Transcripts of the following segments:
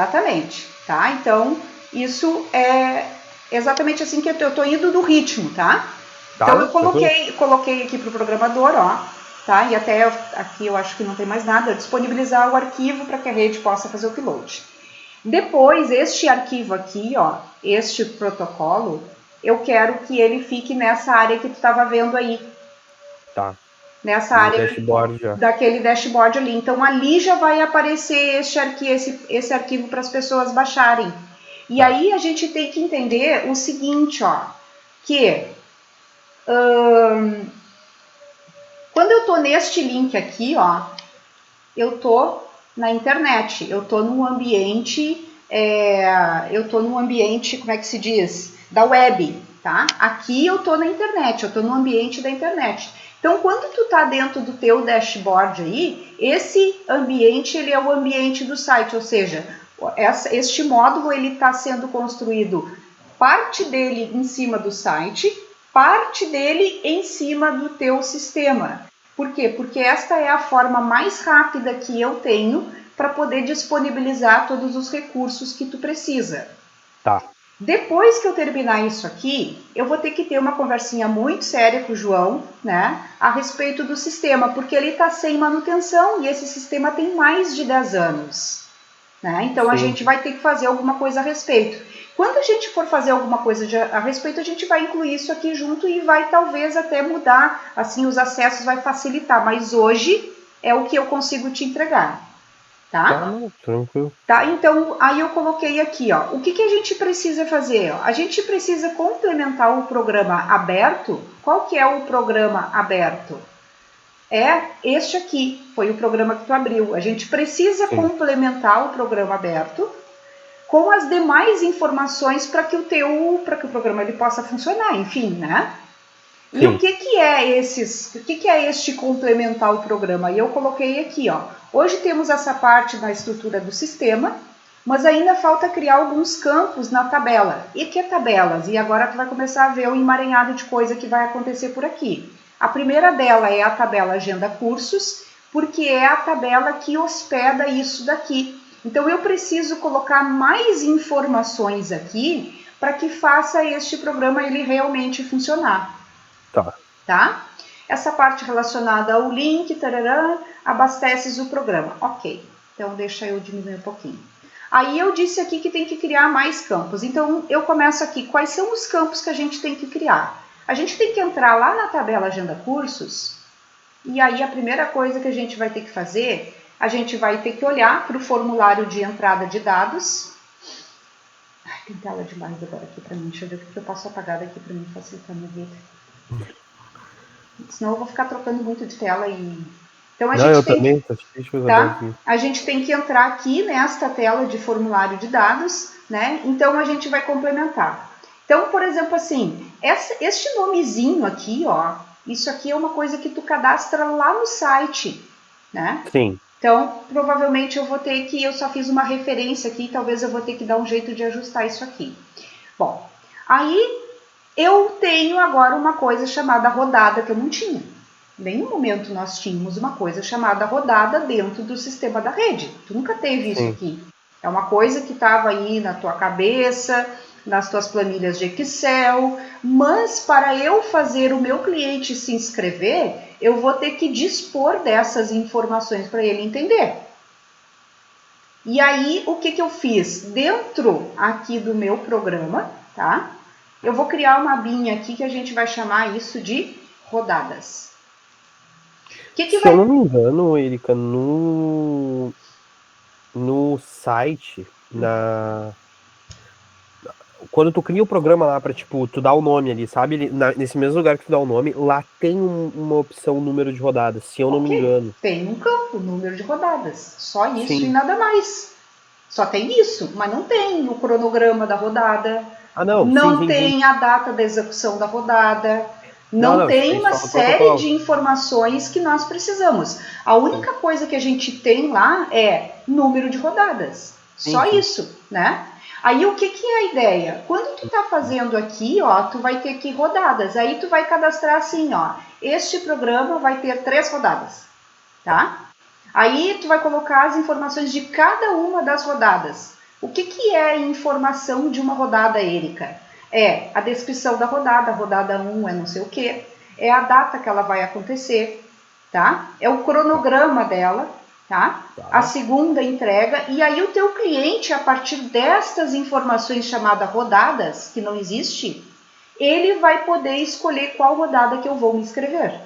Exatamente, tá? Então, isso é exatamente assim que eu estou indo do ritmo, tá? Então, eu coloquei aqui para o programador, ó, tá? E até aqui eu acho que não tem mais nada, disponibilizar o arquivo para que a rede possa fazer o upload. Depois, este arquivo aqui, ó, este protocolo, eu quero que ele fique nessa área que tu estava vendo aí. Tá. Nessa No área dashboard já. daquele dashboard ali. Então, ali já vai aparecer esse arquivo para as pessoas baixarem. E aí a gente tem que entender o seguinte, ó, que quando eu tô neste link aqui, ó, eu tô na internet, eu tô num ambiente, como é que se diz? Da web, tá? Aqui eu tô na internet, eu tô no ambiente da internet. Então, quando tu tá dentro do teu dashboard aí, esse ambiente, ele é o ambiente do site, ou seja, este módulo, ele tá sendo construído, parte dele em cima do site, parte dele em cima do teu sistema. Por quê? Porque esta é a forma mais rápida que eu tenho para poder disponibilizar todos os recursos que tu precisa. Tá. Depois que eu terminar isso aqui, eu vou ter que ter uma conversinha muito séria com o João, né, a respeito do sistema, porque ele está sem manutenção e esse sistema tem mais de 10 anos. Né? Então, a gente vai ter que fazer alguma coisa a respeito. Quando a gente for fazer alguma coisa a respeito, a gente vai incluir isso aqui junto e vai talvez até mudar, assim, os acessos vai facilitar, mas hoje é o que eu consigo te entregar, tá? Tá, não, tranquilo. Tá, então, aí eu coloquei aqui, ó, o que a gente precisa fazer? Ó? A gente precisa complementar o programa aberto. Qual que é o programa aberto? É este aqui, foi o programa que tu abriu. A gente precisa complementar o programa aberto com as demais informações para que o programa ele possa funcionar, enfim, né? E o que é este complementar o programa? E eu coloquei aqui, ó. Hoje temos essa parte da estrutura do sistema, mas ainda falta criar alguns campos na tabela. E que tabelas? E agora tu vai começar a ver o emaranhado de coisa que vai acontecer por aqui. A primeira dela é a tabela Agenda Cursos, porque é a tabela que hospeda isso daqui. Então eu preciso colocar mais informações aqui para que faça este programa ele realmente funcionar. Tá? Essa parte relacionada ao link, tarará, abasteces o programa. Ok, então deixa eu diminuir um pouquinho. Aí eu disse aqui que tem que criar mais campos. Então eu começo aqui. Quais são os campos que a gente tem que criar? A gente tem que entrar lá na tabela Agenda Cursos. E aí a primeira coisa que a gente vai ter que fazer, a gente vai ter que olhar para o formulário de entrada de dados. Ai, tem tela demais agora aqui para mim. Deixa eu ver o que eu posso apagar daqui para mim facilitar a minha vida. Senão eu vou ficar trocando muito de tela e... Então a gente tem que... Tá? A gente tem que entrar aqui nesta tela de formulário de dados, né? Então a gente vai complementar. Então, por exemplo, assim, este nomezinho aqui, ó, isso aqui é uma coisa que tu cadastra lá no site, né? Sim. Então, provavelmente eu só fiz uma referência aqui, talvez eu vou ter que dar um jeito de ajustar isso aqui. Bom, aí eu tenho agora uma coisa chamada rodada que eu não tinha. Em nenhum momento nós tínhamos uma coisa chamada rodada dentro do sistema da rede. Tu nunca teve isso aqui. É uma coisa que estava aí na tua cabeça, nas tuas planilhas de Excel, mas para eu fazer o meu cliente se inscrever, eu vou ter que dispor dessas informações para ele entender. E aí, o que eu fiz? Dentro aqui do meu programa, tá? Eu vou criar uma abinha aqui que a gente vai chamar isso de rodadas. Eu não me engano, Erika, no site, quando tu cria o programa lá pra, tipo, tu dar o nome ali, sabe? Nesse mesmo lugar que tu dá o nome, lá tem uma opção número de rodadas, se eu não me engano. Tem um campo, número de rodadas. Só isso e Sim. nada mais. Só tem isso, mas não tem o cronograma da rodada, Ah, não, não sim. tem a data da execução da rodada, não Não, isso tem aí uma só no série protocolo. de informações que nós precisamos. A única coisa que a gente tem lá é número de rodadas. Só isso, né? Aí o que é a ideia? Quando tu tá fazendo aqui, ó, tu vai ter que rodadas. Aí tu vai cadastrar assim, ó, este programa vai ter 3 rodadas, tá? Aí tu vai colocar as informações de cada uma das rodadas. O que é a informação de uma rodada, Érica? É a descrição da rodada, a rodada 1 é não sei o que, é a data que ela vai acontecer, tá? É o cronograma dela, tá? A segunda entrega, e aí o teu cliente, a partir destas informações chamadas rodadas, que não existe, ele vai poder escolher qual rodada que eu vou me inscrever.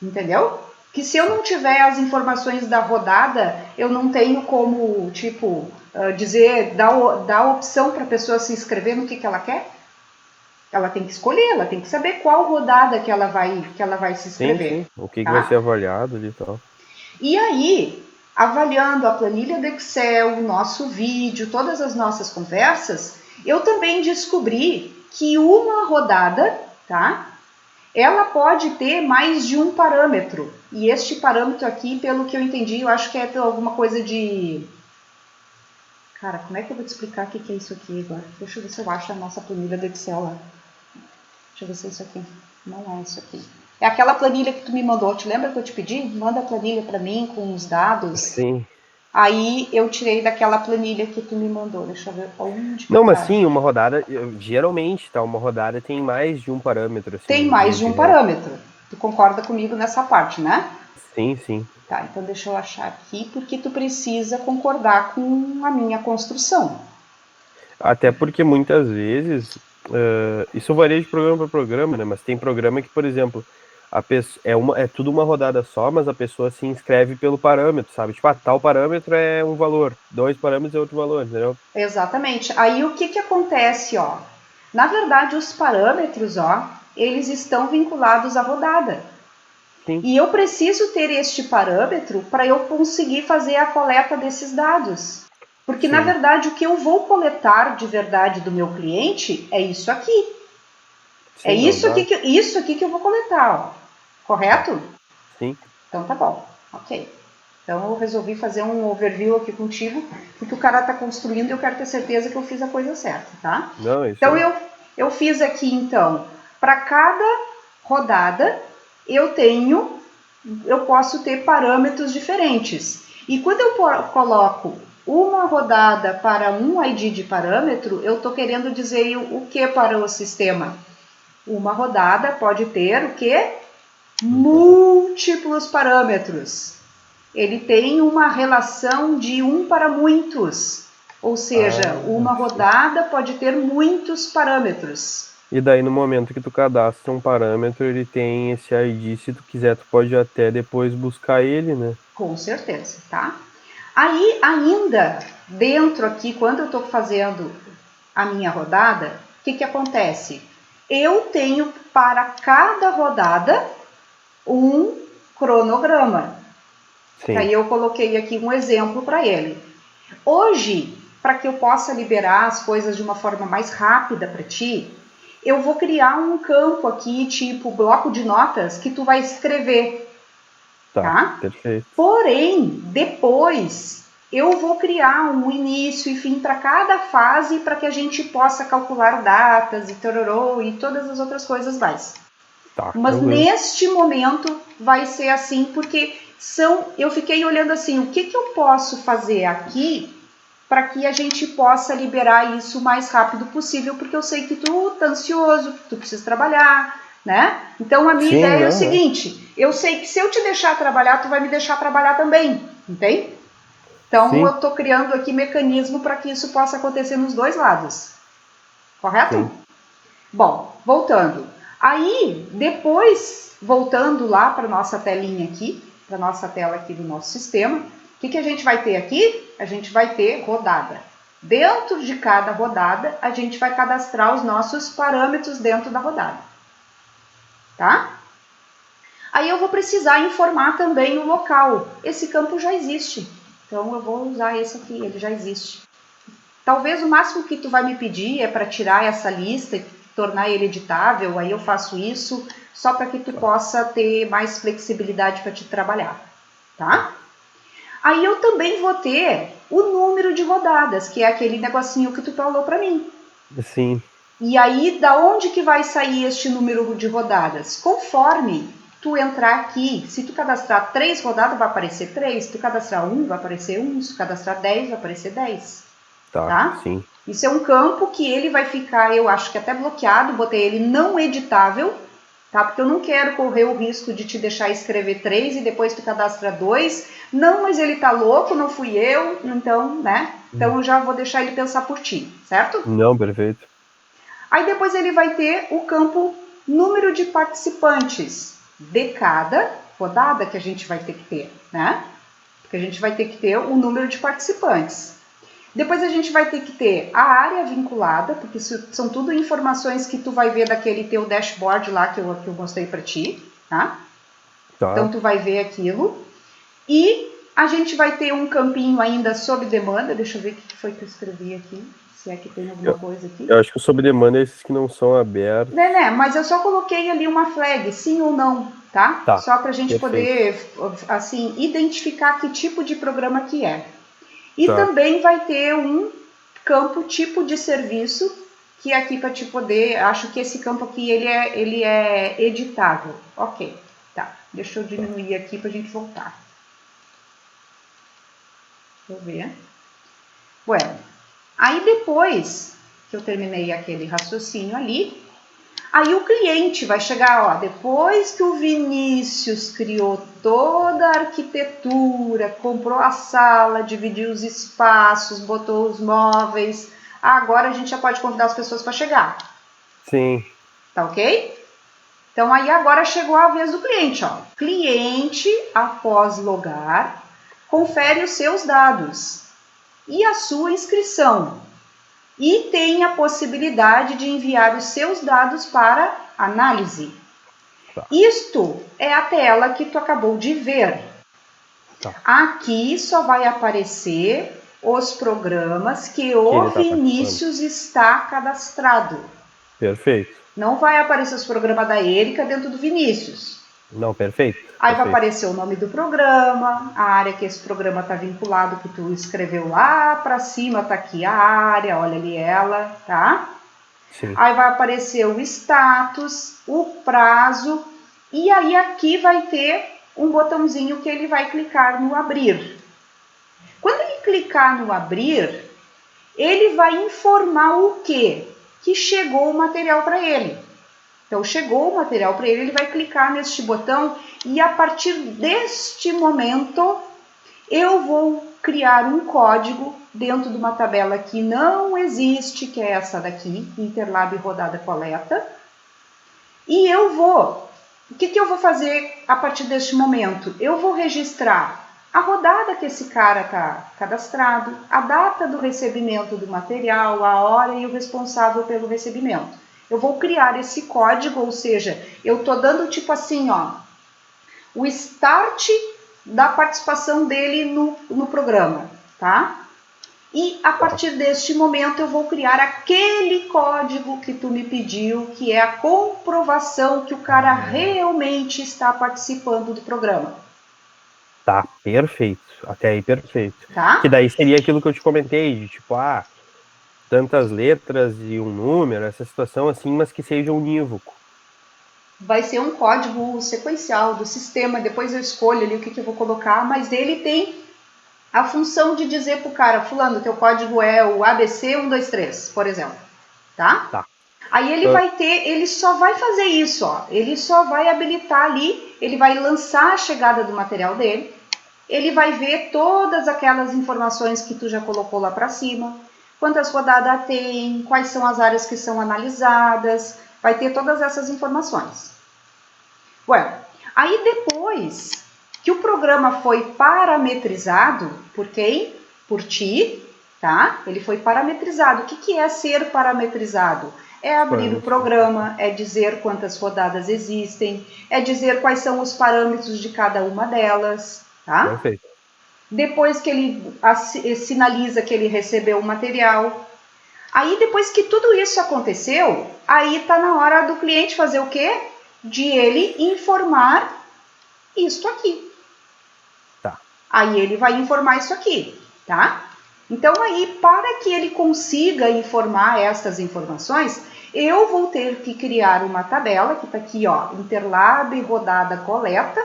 Entendeu? Que se eu não tiver as informações da rodada, eu não tenho como, tipo, dizer, dar a opção para a pessoa se inscrever no que ela quer. Ela tem que escolher, ela tem que saber qual rodada que ela vai se inscrever. Sim. O que tá? vai ser avaliado ali e tal. E aí, avaliando a planilha do Excel, o nosso vídeo, todas as nossas conversas, eu também descobri que uma rodada, tá? Ela pode ter mais de um parâmetro. E este parâmetro aqui, pelo que eu entendi, eu acho que é alguma coisa de... Cara, como é que eu vou te explicar o que é isso aqui agora? Deixa eu ver se eu acho a nossa planilha do Excel lá. Deixa eu ver se é isso aqui. Não é isso aqui. É aquela planilha que tu me mandou. Te lembra que eu te pedi? Manda a planilha para mim com os dados. Sim. Aí eu tirei daquela planilha que tu me mandou. Deixa eu ver onde Não, que mas tá. sim, uma rodada, geralmente, tá? Uma rodada tem mais de um parâmetro, assim, Tem mais de um regra. parâmetro. Tu concorda comigo nessa parte, né? Sim. Tá, então deixa eu achar aqui, porque tu precisa concordar com a minha construção. Até porque muitas vezes, isso varia de programa para programa, né? Mas tem programa que, por exemplo, a pessoa, é tudo uma rodada só, mas a pessoa se inscreve pelo parâmetro, sabe? Tipo, tal parâmetro é um valor, 2 parâmetros é outro valor, entendeu? Exatamente. Aí o que acontece, ó? Na verdade, os parâmetros, ó, eles estão vinculados à rodada. Sim. E eu preciso ter este parâmetro para eu conseguir fazer a coleta desses dados. Porque, na verdade, o que eu vou coletar de verdade do meu cliente é isso aqui. Sim, Isso aqui que eu vou coletar, ó. Correto? Sim. Então tá bom. Ok. Então eu resolvi fazer um overview aqui contigo, porque o cara está construindo e eu quero ter certeza que eu fiz a coisa certa, tá? Não, isso Então aí. eu fiz aqui, então, para cada rodada eu posso ter parâmetros diferentes. E quando eu coloco uma rodada para um ID de parâmetro, eu estou querendo dizer o que para o sistema? Uma rodada pode ter o que? Múltiplos parâmetros. Ele tem uma relação de 1 para muitos, ou seja, uma rodada pode ter muitos parâmetros. E daí no momento que tu cadastra um parâmetro, ele tem esse ID, se tu quiser, tu pode até depois buscar ele, né? Com certeza, tá? Aí ainda dentro aqui, quando eu estou fazendo a minha rodada, o que acontece? Eu tenho para cada rodada um cronograma. Sim. Aí eu coloquei aqui um exemplo para ele. Hoje, para que eu possa liberar as coisas de uma forma mais rápida para ti, eu vou criar um campo aqui, tipo bloco de notas, que tu vai escrever, tá? Perfeito. Porém, depois eu vou criar um início e fim para cada fase para que a gente possa calcular datas e tororô e todas as outras coisas mais. Mas neste momento vai ser assim, porque eu fiquei olhando assim, o que eu posso fazer aqui para que a gente possa liberar isso o mais rápido possível, porque eu sei que tu tá ansioso, que tu precisa trabalhar, né? Então a minha ideia é o seguinte, eu sei que se eu te deixar trabalhar, tu vai me deixar trabalhar também, entende? Então eu tô criando aqui mecanismo para que isso possa acontecer nos dois lados, correto? Sim. Bom, voltando. Aí, depois, voltando lá para nossa telinha aqui, para nossa tela aqui do nosso sistema, o que a gente vai ter aqui? A gente vai ter rodada. Dentro de cada rodada, a gente vai cadastrar os nossos parâmetros dentro da rodada. Tá? Aí eu vou precisar informar também o local. Esse campo já existe. Então eu vou usar esse aqui, ele já existe. Talvez o máximo que tu vai me pedir é para tirar essa lista e tornar ele editável, aí eu faço isso só para que tu possa ter mais flexibilidade para te trabalhar, tá? Aí eu também vou ter o número de rodadas, que é aquele negocinho que tu falou para mim. Sim. E aí, da onde que vai sair este número de rodadas? Conforme tu entrar aqui, se tu cadastrar 3 rodadas, vai aparecer 3, se tu cadastrar 1, vai aparecer 1, se tu cadastrar 10, vai aparecer 10. Tá? Sim. Isso é um campo que ele vai ficar, eu acho que até bloqueado, botei ele não editável, tá? Porque eu não quero correr o risco de te deixar escrever 3 e depois tu cadastra 2. Não, mas ele tá louco, não fui eu, então, né? Então eu já vou deixar ele pensar por ti, certo? Não, perfeito. Aí depois ele vai ter o campo número de participantes de cada rodada que a gente vai ter que ter, né? Porque a gente vai ter que ter o número de participantes. Depois a gente vai ter que ter a área vinculada, porque isso são tudo informações que tu vai ver daquele teu dashboard lá que eu mostrei para ti, tá? Então tu vai ver aquilo. E a gente vai ter um campinho ainda sob demanda. Deixa eu ver o que foi que eu escrevi aqui, se é que tem alguma coisa aqui. Eu acho que o sob demanda é esses que não são abertos. Né, mas eu só coloquei ali uma flag, sim ou não, tá? Só para a gente poder, assim, identificar que tipo de programa que é. E também vai ter um campo tipo de serviço, que é aqui para te poder, acho que esse campo aqui ele é editável. Ok, tá. Deixa eu diminuir aqui para a gente voltar. Deixa eu ver. Bueno, aí depois que eu terminei aquele raciocínio ali, aí o cliente vai chegar, ó, depois que o Vinícius criou toda a arquitetura, comprou a sala, dividiu os espaços, botou os móveis, agora a gente já pode convidar as pessoas para chegar. Sim. Tá ok? Então aí agora chegou a vez do cliente, ó. Cliente, após logar, confere os seus dados e a sua inscrição. E tem a possibilidade de enviar os seus dados para análise. Isto é a tela que tu acabou de ver. Aqui só vai aparecer os programas que o Vinícius está cadastrado. Perfeito. Não vai aparecer os programas da Erika dentro do Vinícius. Não, perfeito. Aí vai aparecer o nome do programa, a área que esse programa está vinculado, que tu escreveu lá para cima, tá aqui a área, olha ali ela, tá? Sim. Aí vai aparecer o status, o prazo, e aí aqui vai ter um botãozinho que ele vai clicar no abrir. Quando ele clicar no abrir, ele vai informar o quê? Que chegou o material para ele. Então, chegou o material para ele, ele vai clicar neste botão e a partir deste momento eu vou criar um código dentro de uma tabela que não existe, que é essa daqui, Interlab Rodada Coleta. E eu vou, o que eu vou fazer a partir deste momento? Eu vou registrar a rodada que esse cara está cadastrado, a data do recebimento do material, a hora e o responsável pelo recebimento. Eu vou criar esse código, ou seja, eu estou dando tipo assim, ó, o start da participação dele no programa, tá? E a partir deste momento eu vou criar aquele código que tu me pediu, que é a comprovação que o cara realmente está participando do programa. Tá, perfeito. Até aí, perfeito. Tá? Que daí seria aquilo que eu te comentei, de tipo, tantas letras e um número, essa situação assim, mas que seja unívoco. Vai ser um código sequencial do sistema, depois eu escolho ali o que eu vou colocar, mas ele tem a função de dizer pro cara, fulano, teu código é o ABC123, por exemplo, tá? Aí ele vai ter, ele só vai fazer isso, ó, ele só vai habilitar ali, ele vai lançar a chegada do material dele, ele vai ver todas aquelas informações que tu já colocou lá para cima, quantas rodadas tem, quais são as áreas que são analisadas, vai ter todas essas informações. Bueno, aí depois que o programa foi parametrizado, por quem? Por ti, tá? Ele foi parametrizado. O que é ser parametrizado? É abrir o programa, é dizer quantas rodadas existem, é dizer quais são os parâmetros de cada uma delas, tá? Perfeito. Depois que ele sinaliza que ele recebeu o material. Aí depois que tudo isso aconteceu, aí tá na hora do cliente fazer o quê? De ele informar isso aqui. Tá. Aí ele vai informar isso aqui, tá? Então aí, para que ele consiga informar estas informações, eu vou ter que criar uma tabela, que está aqui, ó, Interlab, rodada, coleta,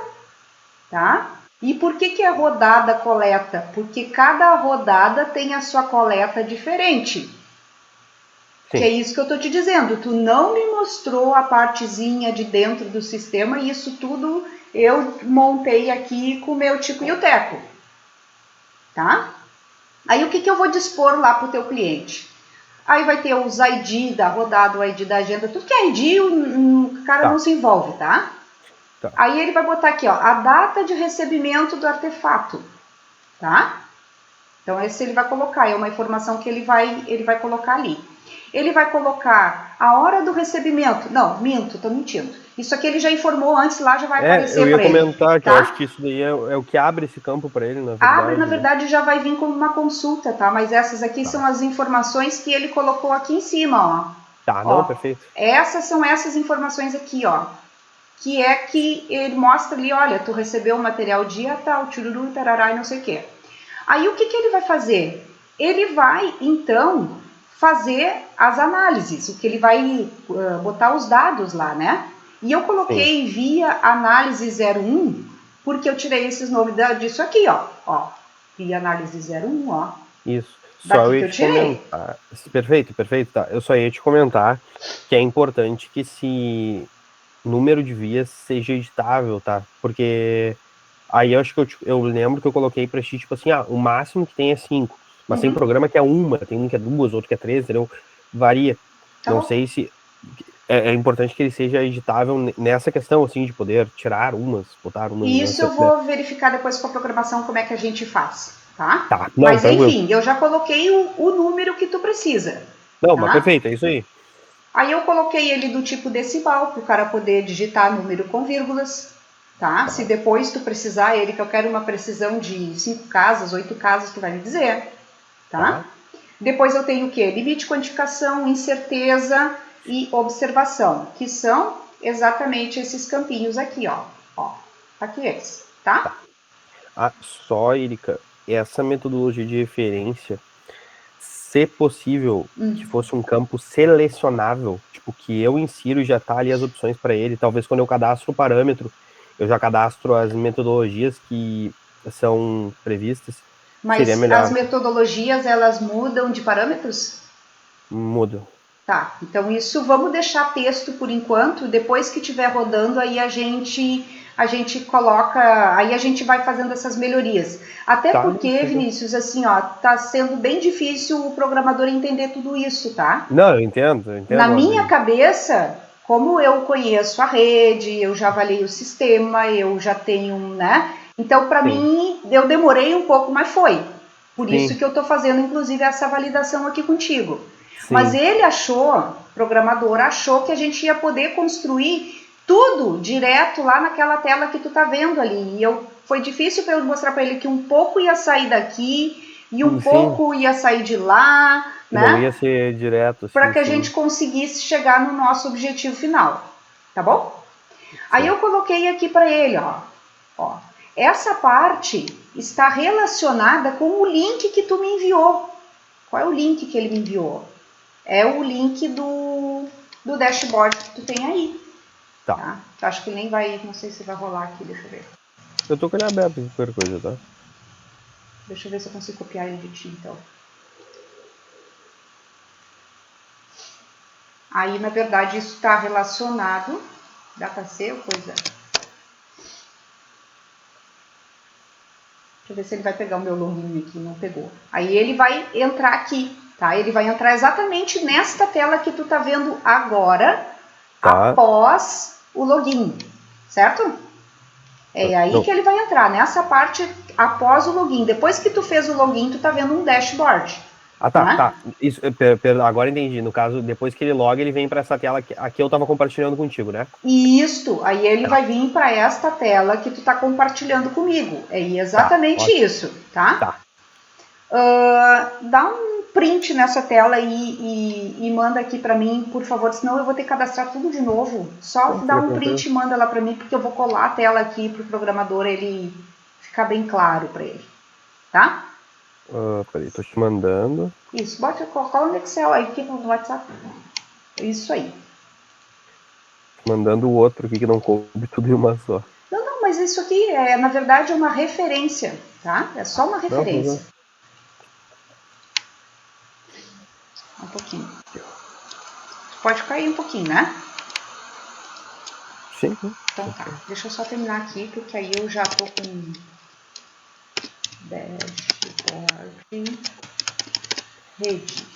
tá? E por que é rodada, coleta? Porque cada rodada tem a sua coleta diferente. Sim. Que é isso que eu estou te dizendo. Tu não me mostrou a partezinha de dentro do sistema e isso tudo eu montei aqui com o meu Tico e o Teco. Tá? Aí o que eu vou dispor lá para o teu cliente? Aí vai ter os ID da rodada, o ID da agenda, tudo que é ID, o cara não se envolve, tá? Aí ele vai botar aqui, ó, a data de recebimento do artefato, tá? Então esse ele vai colocar, é uma informação que ele vai colocar ali. Ele vai colocar a hora do recebimento. Não, minto, tô mentindo. Isso aqui ele já informou antes, lá já vai aparecer para ele. Eu ia comentar que eu acho que isso daí é o que abre esse campo para ele, na verdade. Abre, na verdade, já vai vir como uma consulta, tá? Mas essas aqui são as informações que ele colocou aqui em cima, ó. Tá, não, perfeito. Essas são essas informações aqui, ó. Que é que ele mostra ali, olha, tu recebeu o material dia tal, tchururu, tarará e não sei o quê. Aí o que ele vai fazer? Ele vai, então, fazer as análises, o que ele vai botar os dados lá, né? E eu coloquei via análise 01, porque eu tirei esses nomes disso aqui, ó. Via análise 01, ó. Isso. Só eu ia te comentar. Perfeito, tá. Eu só ia te comentar que é importante que esse número de vias seja editável, tá? Porque aí eu acho que eu lembro que eu coloquei pra ti, tipo assim, o máximo que tem é 5. Mas tem programa que é uma, tem um que é 2, outro que é 3, entendeu? Varia. Tá. Não sei se... É importante que ele seja editável nessa questão, assim, de poder tirar umas, botar umas... Isso eu vou verificar depois com a programação como é que a gente faz, tá? Não, mas enfim, eu já coloquei o número que tu precisa. Não, mas perfeito, é isso aí. Aí eu coloquei ele do tipo decimal, para o cara poder digitar número com vírgulas, tá? Se depois tu precisar ele, que eu quero uma precisão de 5 casas, 8 casas, tu vai me dizer, tá? Depois eu tenho o quê? Limite, quantificação, incerteza e observação, que são exatamente esses campinhos aqui, ó. Aqui esse, tá? Só, Erika, essa metodologia de referência, se possível, que fosse um campo selecionável, tipo, que eu insiro e já tá ali as opções para ele, talvez quando eu cadastro o parâmetro, eu já cadastro as metodologias que são previstas, seria melhor. Mas as metodologias, elas mudam de parâmetros? Mudam. Tá, então isso vamos deixar texto por enquanto, depois que estiver rodando aí a gente coloca, aí a gente vai fazendo essas melhorias. Até porque, Vinícius, assim, ó, tá sendo bem difícil o programador entender tudo isso, tá? Não, eu entendo. Na minha cabeça, como eu conheço a rede, eu já avaliei o sistema, eu já tenho, né? Então, para mim, eu demorei um pouco, mas foi. Por isso que eu tô fazendo, inclusive, essa validação aqui contigo. Mas ele achou, o programador achou que a gente ia poder construir tudo direto lá naquela tela que tu tá vendo ali. E foi difícil para eu mostrar para ele que um pouco ia sair daqui e um pouco ia sair de lá, né? Não ia ser direto. Para que a gente conseguisse chegar no nosso objetivo final, tá bom? Aí eu coloquei aqui para ele, ó. Essa parte está relacionada com o link que tu me enviou. Qual é o link que ele me enviou? É o link do dashboard que tu tem aí. Tá? Acho que nem vai, não sei se vai rolar aqui, deixa eu ver. Eu tô com ele aberto aqui, qualquer coisa, tá? Deixa eu ver se eu consigo copiar ele de ti, então. Aí, na verdade, isso está relacionado, dá para ser ou coisa? Deixa eu ver se ele vai pegar o meu login aqui, não pegou. Aí ele vai entrar aqui, tá? Ele vai entrar exatamente nesta tela que tu tá vendo agora, após o login, certo? É aí que ele vai entrar, nessa parte após o login. Depois que tu fez o login, tu tá vendo um dashboard. Tá. Isso, agora entendi. No caso, depois que ele loga, ele vem para essa tela que aqui eu tava compartilhando contigo, né? Isso. Aí ele vai vir para esta tela que tu tá compartilhando comigo. É exatamente isso, tá? Dá um print nessa tela e manda aqui para mim, por favor, senão eu vou ter que cadastrar tudo de novo. Só dá um print e manda lá para mim, porque eu vou colar a tela aqui pro programador ele ficar bem claro para ele, tá? Peraí, tô te mandando. Isso, cola no Excel aí, aqui no WhatsApp. Isso aí. Mandando o outro aqui que não coube tudo em uma só. Não, mas isso aqui é, na verdade, uma referência, tá? É só uma Não, referência. Um pouquinho. Pode cair um pouquinho, né? sim. Então tá. Deixa eu só terminar aqui, porque aí eu já tô com dashboard, rede,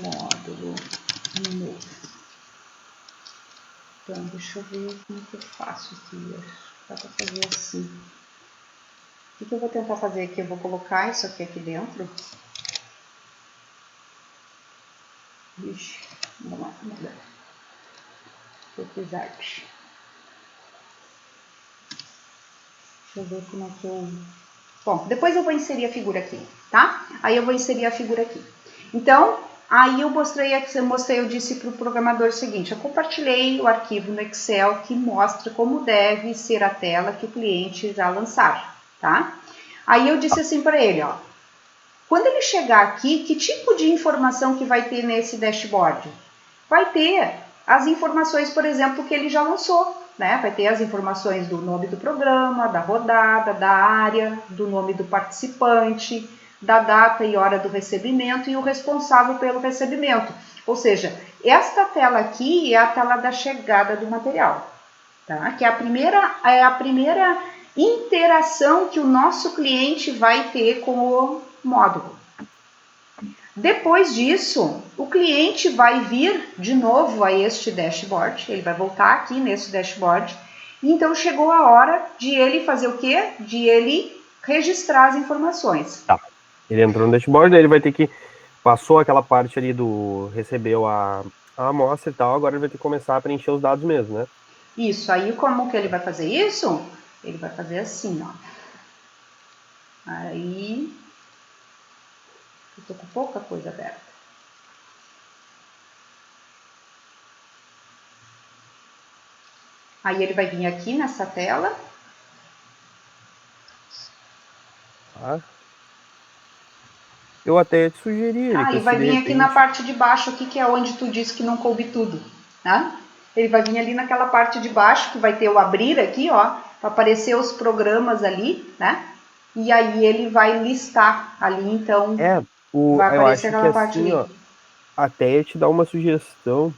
módulo novo. Então, deixa eu ver como que eu faço aqui. Dá pra fazer assim. O que eu vou tentar fazer aqui? Eu vou colocar isso aqui dentro. Ixi, vamos lá, vamos ver. Pesquisar. Deixa eu ver como é que eu... Bom, depois eu vou inserir a figura aqui, tá? Aí eu vou inserir a figura aqui. Então, aí eu disse para o programador o seguinte, eu compartilhei o arquivo no Excel que mostra como deve ser a tela que o cliente irá lançar, tá? Aí eu disse assim para ele, ó, quando ele chegar aqui, que tipo de informação que vai ter nesse dashboard? Vai ter as informações, por exemplo, que ele já lançou, né? Vai ter as informações do nome do programa, da rodada, da área, do nome do participante, da data e hora do recebimento e o responsável pelo recebimento. Ou seja, esta tela aqui é a tela da chegada do material, tá? Que é a primeira interação que o nosso cliente vai ter com o módulo. Depois disso, o cliente vai vir de novo a este dashboard, ele vai voltar aqui nesse dashboard, e então chegou a hora de ele fazer o quê? De ele registrar as informações. Tá. Ele entrou no dashboard, ele vai ter que... Passou aquela parte ali do... Recebeu a amostra e tal, agora ele vai ter que começar a preencher os dados mesmo, né? Isso, aí como que ele vai fazer isso? Ele vai fazer assim, ó. Aí, eu tô com pouca coisa aberta. Aí ele vai vir aqui nessa tela. Tá. Eu até te sugeri Ah, que e vai se de vir aqui na repente... parte de baixo aqui, que é onde tu disse que não coube tudo, né? Ele vai vir ali naquela parte de baixo, que vai ter o abrir aqui, ó, para aparecer os programas ali, né? E aí ele vai listar ali, então vai Eu aparecer acho que aquela parte assim, ali. ó, até te dar uma sugestão.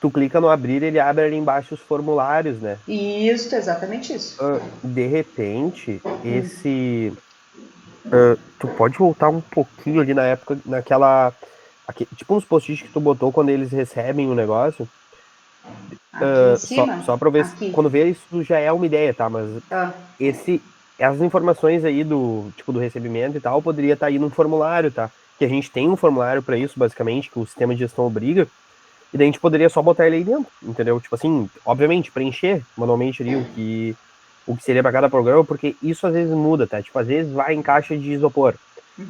Tu clica no abrir, ele abre ali embaixo os formulários, né? Isso, exatamente isso. De repente, tu pode voltar um pouquinho ali na época, tipo uns post-its que tu botou quando eles recebem o negócio. Aqui em Só cima, pra ver se, aqui. quando vê isso já é uma ideia, tá? Mas Ah, esse, essas informações aí do, tipo, do recebimento e tal, poderia estar aí num formulário, tá? Que a gente tem um formulário para isso, basicamente, que o sistema de gestão obriga. E daí a gente poderia só botar ele aí dentro, entendeu? Tipo assim, obviamente, preencher manualmente ali o que seria para cada programa, porque isso às vezes muda, tá? Tipo, às vezes vai em caixa de isopor,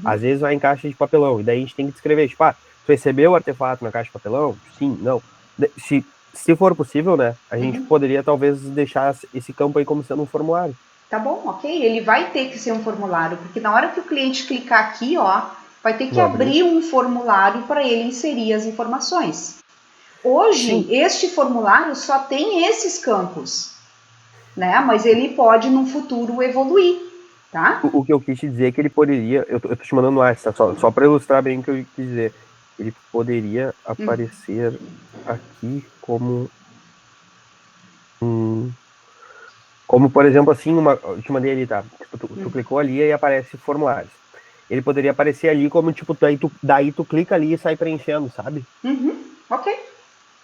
às vezes vai em caixa de papelão, e daí a gente tem que descrever, tipo, tu recebeu o artefato na caixa de papelão? Sim, não. Se for possível, né, a gente poderia talvez deixar esse campo aí como sendo um formulário. tá bom, ok. Ele vai ter que ser um formulário, porque na hora que o cliente clicar aqui, ó, vai ter que No abrir. abrir um formulário para ele inserir as informações. Hoje, Sim. este formulário só tem esses campos, né? Mas ele pode, no futuro, evoluir, tá? O que eu quis te dizer é que ele poderia, eu tô te mandando no WhatsApp, tá? Só para ilustrar bem o que eu quis dizer. Ele poderia aparecer aqui como por exemplo, assim, eu te mandei ali, tá? Tipo, tu clicou ali e aparece formulários. Ele poderia aparecer ali como, tipo, daí tu clica ali e sai preenchendo, sabe? Ok,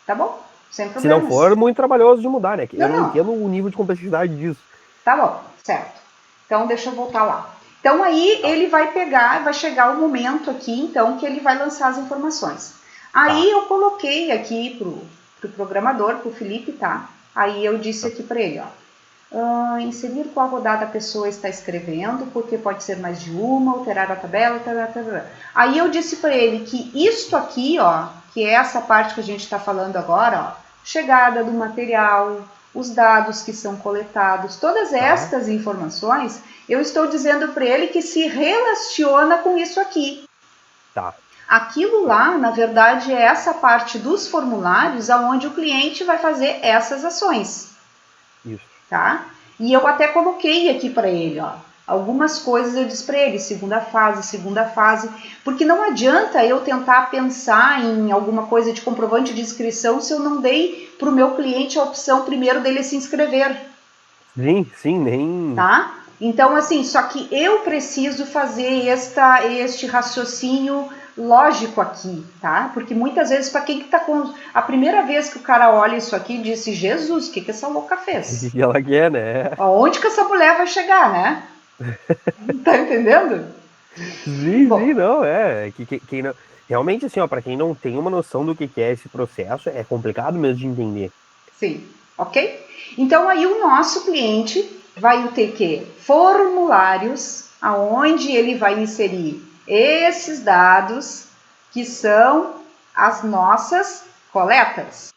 tá bom, sem Se não for problemas. muito trabalhoso de mudar, né? Eu Não, não não, entendo o nível de complexidade disso. tá bom, certo. Então, deixa eu voltar lá. Então, aí Tá, ele vai pegar, vai chegar o momento aqui, então, que ele vai lançar as informações. tá. Aí eu coloquei aqui pro programador, pro Felipe, tá? Aí eu disse Tá. aqui para ele, ó. Inserir qual rodada a pessoa está escrevendo, porque pode ser mais de uma, alterar a tabela, Aí eu disse para ele que isto aqui, ó, que é essa parte que a gente está falando agora, ó, chegada do material, os dados que são coletados, todas Tá. estas informações, eu estou dizendo para ele que se relaciona com isso aqui. Tá. Aquilo lá, na verdade, é essa parte dos formulários aonde o cliente vai fazer essas ações. Isso. Tá? E eu até coloquei aqui para ele, ó, algumas coisas eu disse para ele, segunda fase, porque não adianta eu tentar pensar em alguma coisa de comprovante de inscrição se eu não dei para o meu cliente a opção primeiro dele se inscrever. Sim, nem... Tá? Então, assim, só que eu preciso fazer este raciocínio lógico aqui, tá? Porque muitas vezes, para quem que tá com... A primeira vez que o cara olha isso aqui, disse, Jesus, o que essa louca fez? E ela quer, né? Aonde que essa mulher vai chegar, né? Tá entendendo? Sim, Bom, não, quem não... Realmente, assim, ó, pra quem não tem uma noção do que é esse processo, é complicado mesmo de entender. sim, ok? Então aí o nosso cliente vai ter que formulários aonde ele vai inserir esses dados que são as nossas coletas,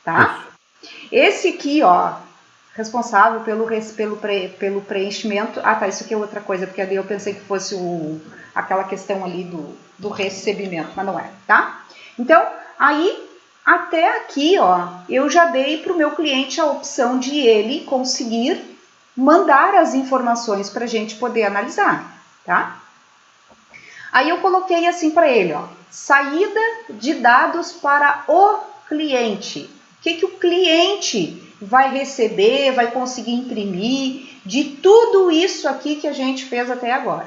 tá? Isso. Esse aqui, ó, responsável pelo preenchimento. Ah, tá, isso aqui é outra coisa, porque ali eu pensei que fosse aquela questão ali do recebimento, mas não é, tá? Então, aí, até aqui, ó, eu já dei para o meu cliente a opção de ele conseguir mandar as informações para a gente poder analisar, tá? Aí eu coloquei assim para ele, ó, saída de dados para o cliente. O que o cliente vai receber, vai conseguir imprimir de tudo isso aqui que a gente fez até agora?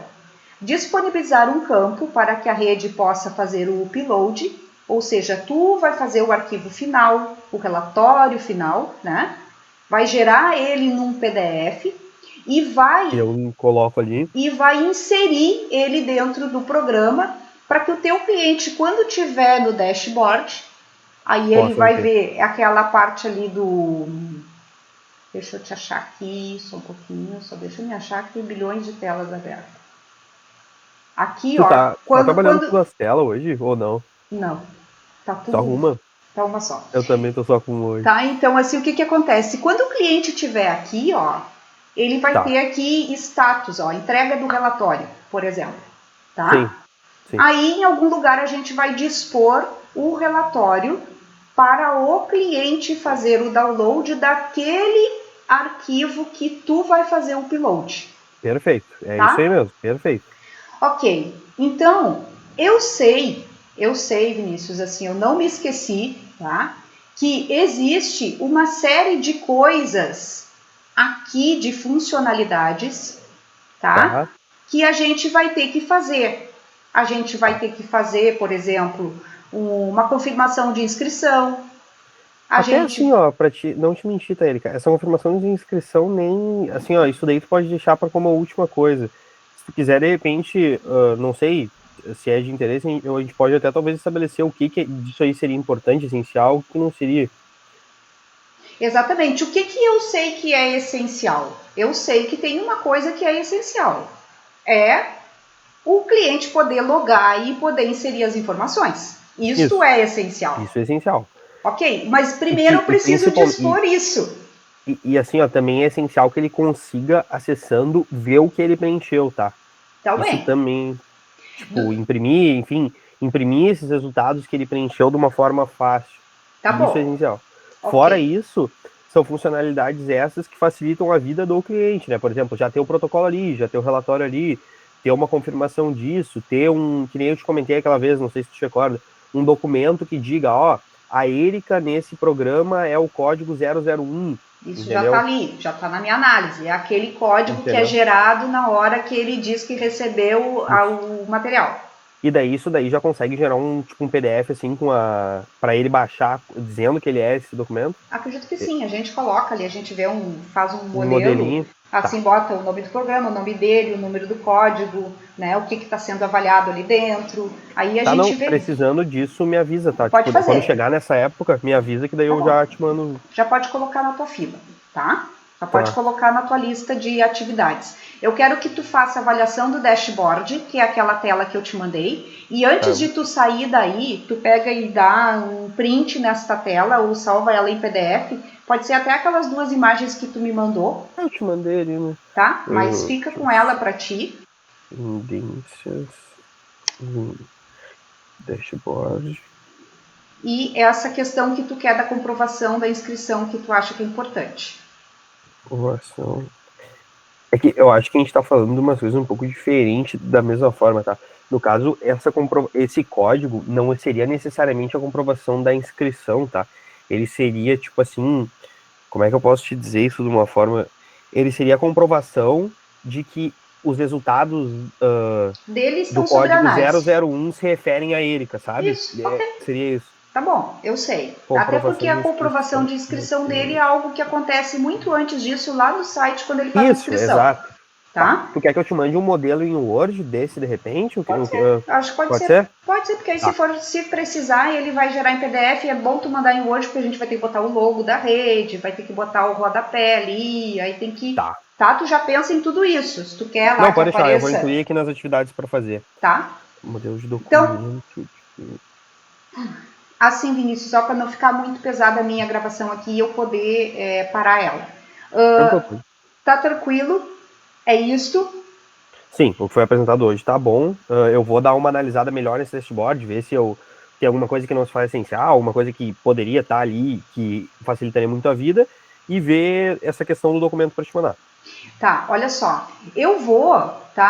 Disponibilizar um campo para que a rede possa fazer o upload, ou seja, tu vai fazer o arquivo final, o relatório final, né? Vai gerar ele num PDF e Eu coloco ali. vai inserir ele dentro do programa para que o teu cliente, quando tiver no dashboard, aí ele Posso vai ver. ver aquela parte ali do... Deixa eu te achar aqui, só um pouquinho, só deixa eu me achar que tem bilhões de telas abertas. Aqui, Tu ó, tá trabalhando com duas telas hoje, ou não? Não, tá Só tudo... uma? Tá uma só. Eu também tô só com uma hoje. Tá, então assim, o que acontece? Quando o cliente tiver aqui, ó, ele vai Tá. ter aqui status, ó, entrega do relatório, por exemplo, Sim, tá? sim. Aí, em algum lugar, a gente vai dispor o relatório para o cliente fazer o download daquele arquivo que tu vai fazer o upload, Perfeito. É isso aí tá? mesmo. Perfeito. Ok, então, eu sei, Vinícius, assim, eu não me esqueci, tá? Que existe uma série de coisas aqui, de funcionalidades, tá? Tá. Que a gente vai ter que fazer. A gente vai Tá. ter que fazer, por exemplo, uma confirmação de inscrição. A Até gente... assim, ó, pra te, não te mentir, tá, Erika, essa confirmação de inscrição nem, assim, ó, isso daí tu pode deixar pra como a última coisa. Se tu quiser, de repente, não sei se é de interesse, a gente pode até talvez estabelecer o que disso aí seria importante, essencial, o que não seria. Exatamente. O que eu sei que é essencial? Eu sei que tem uma coisa que é essencial. É o cliente poder logar e poder inserir as informações. Isso Isso, é essencial. isso é essencial. Ok? Mas E, primeiro eu e preciso principalmente, dispor isso. assim, ó, também é essencial que ele consiga, acessando, ver o que ele preencheu, tá? Tá Isso bem. também, tipo, imprimir, enfim, imprimir esses resultados que ele preencheu de uma forma fácil. Tá Isso é bom. essencial. Fora Ok. isso, são funcionalidades essas que facilitam a vida do cliente, né? Por exemplo, já ter o protocolo ali, já ter o relatório ali, ter uma confirmação disso, ter que nem eu te comentei aquela vez, não sei se tu te recorda, um documento que diga, ó, a Erika nesse programa é o código 001, Isso já está entendeu? ali, já está na minha análise. É aquele código que é Entendeu? gerado na hora que ele diz que recebeu Isso. o material. E daí isso daí já consegue gerar tipo um PDF assim para ele baixar dizendo que ele é esse documento, Acredito que sim, a gente coloca ali, a gente faz um um modelo, modelinho. assim Tá. bota o nome do programa, o nome dele, o número do código, né, o que está sendo avaliado ali dentro. Aí a Tá, gente não, vê. precisando disso, me avisa, tá? Pode Tipo, quando fazer, chegar nessa época, me avisa que daí tá eu bom. já te mando. Já pode colocar na tua fila, tá? Já pode Tá, colocar na tua lista de atividades. Eu quero que tu faça a avaliação do dashboard, que é aquela tela que eu te mandei, e antes tá. de tu sair daí, tu pega e dá um print nesta tela ou salva ela em PDF. Pode ser até aquelas duas imagens que tu me mandou, Eu te mandei ali, né? tá? Mas fica com ela para ti. Tendências. Dashboard. E essa questão que tu quer da comprovação da inscrição que tu acha que é importante. Comprovação. É que eu acho que a gente está falando de umas coisas um pouco diferentes da mesma forma, tá? No caso, esse código não seria necessariamente a comprovação da inscrição, tá? Ele seria, tipo assim, como é que eu posso te dizer isso de uma forma? Ele seria a comprovação de que os resultados Dele do estão sob código análise. 001 se referem a Erika, sabe? Isso, ok. Seria isso. Tá bom, eu sei. Até porque Comprovação de a comprovação inscrição. de inscrição dele é algo que acontece muito antes disso lá no site quando ele faz a Isso, inscrição. exato. Tá. Tá? Tu quer que eu te mande um modelo em Word desse de repente? Pode ser. Acho que pode Pode ser. ser? Pode ser, porque aí Tá. se precisar, ele vai gerar em PDF. É bom tu mandar em Word, porque a gente vai ter que botar o logo da rede, vai ter que botar o rodapé ali, aí tem que. Tá. Tá? Tu já pensa em tudo isso. Se tu quer lá Não, que pode deixar, eu vou apareça. incluir aqui nas atividades para fazer. Tá? Modelo de Então, documento. assim, Vinícius, só para não ficar muito pesada a minha gravação aqui e eu poder parar ela. Tá tranquilo? É isto. Sim, o que foi apresentado hoje tá bom. Eu vou dar uma analisada melhor nesse dashboard, ver se eu tem alguma coisa que não se faz essencial, alguma coisa que poderia estar ali, que facilitaria muito a vida, e ver essa questão do documento para te mandar. Tá, olha só. Eu vou, tá?